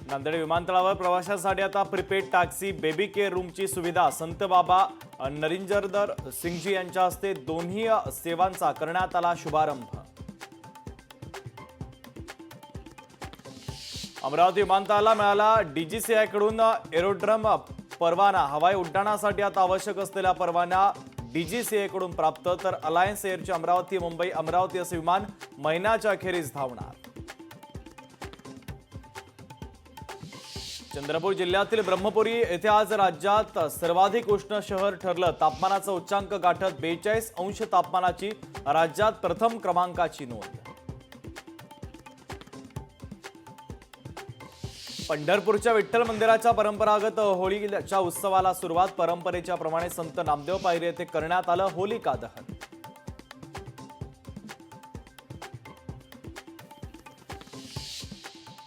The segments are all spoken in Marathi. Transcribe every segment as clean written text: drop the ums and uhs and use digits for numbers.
नांदेड विमानतळावर प्रवाशांसाठी आता प्रीपेड टॅक्सी बेबी केअर रूमची सुविधा संत बाबा नरिंजरदर सिंगजी यांच्या हस्ते दोन्ही सेवांचा करण्यात आला शुभारंभ। अमरावती विमानतळाला मिळाला डीजीसीआय कडून एरोड्रम परवाना। हवाई उड्डाणासाठी आता आवश्यक असलेला परवाना डीजीसीआय कडून प्राप्त। तर अलायन्स एअरचे अमरावती मुंबई अमरावती असे विमान महिन्याच्या अखेरीस धावणार। चंद्रपूर जिल्ह्यातील ब्रह्मपुरी येथे आज राज्यात सर्वाधिक उष्ण शहर ठरलं। तापमानाचा उच्चांक गाठत 42 अंश तापमानाची राज्यात प्रथम क्रमांकाची नोंद। पंढरपूरच्या विठ्ठल मंदिराच्या परंपरागत होळीच्या उत्सवाला सुरुवात। परंपरेच्या प्रमाणे संत नामदेव पायरी येथे करण्यात आलं होलिका दहन।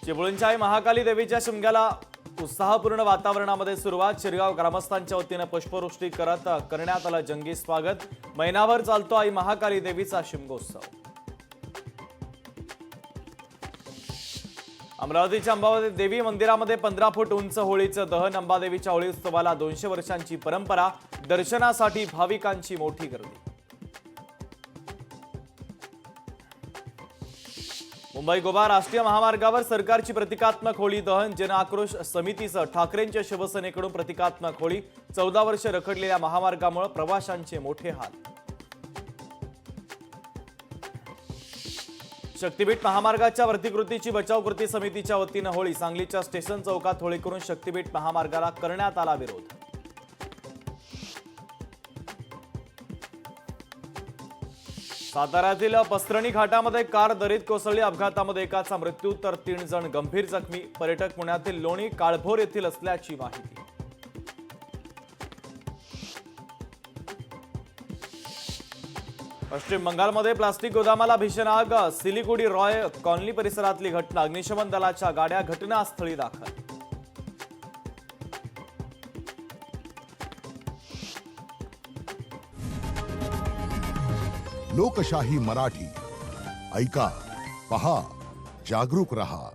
चिपळूणच्या आई महाकाली देवीच्या शिमग्याला उत्साहपूर्ण वातावरणामध्ये सुरुवात। शिरगाव ग्रामस्थांच्या वतीने पुष्पवृष्टी करण्यात आलं जंगी स्वागत। महिनाभर चालतो आई महाकाली देवीचा शिमगोत्सव। अमरावतीच्या अंबादेवी देवी मंदिरामध्ये 15 फूट उंच होळीचं दहन। अंबादेवीच्या होळी उत्सवाला 200 वर्षांची परंपरा। दर्शनासाठी भाविकांची मोठी गर्दी। मुंबई गोवा राष्ट्रीय महामार्गावर सरकारची प्रतिकात्मक होळी दहन। जन आक्रोश समितीसह ठाकरेंच्या शिवसेनेकडून प्रतिकात्मक होळी। 14 वर्ष रखडलेल्या महामार्गामुळे प्रवाशांचे मोठे हाल। शक्तीपीठ महामार्गाच्या प्रतिकृतीची बचाव कृती समितीच्या वतीने होळी। सांगलीच्या स्टेशन चौकात होळी करून शक्तीपीठ महामार्गाला करण्यात आला विरोध। साताऱ्यातील पसरणी घाटामध्ये कार दरीत कोसळली। अपघातामध्ये एकाचा मृत्यू तर 3 जण गंभीर जखमी। पर्यटक पुण्यातील लोणी काळभोर येथील असल्याची माहिती। पश्चिम बंगालमध्ये प्लास्टिक गोदामाला भीषण आग। सिलिगुडी रॉय कॉलनी परिसरातली घटना। अग्निशमन दलाच्या गाड्या घटनास्थळी दाखल। लोकशाही मराठी ऐका, पहा, जागरूक रहा।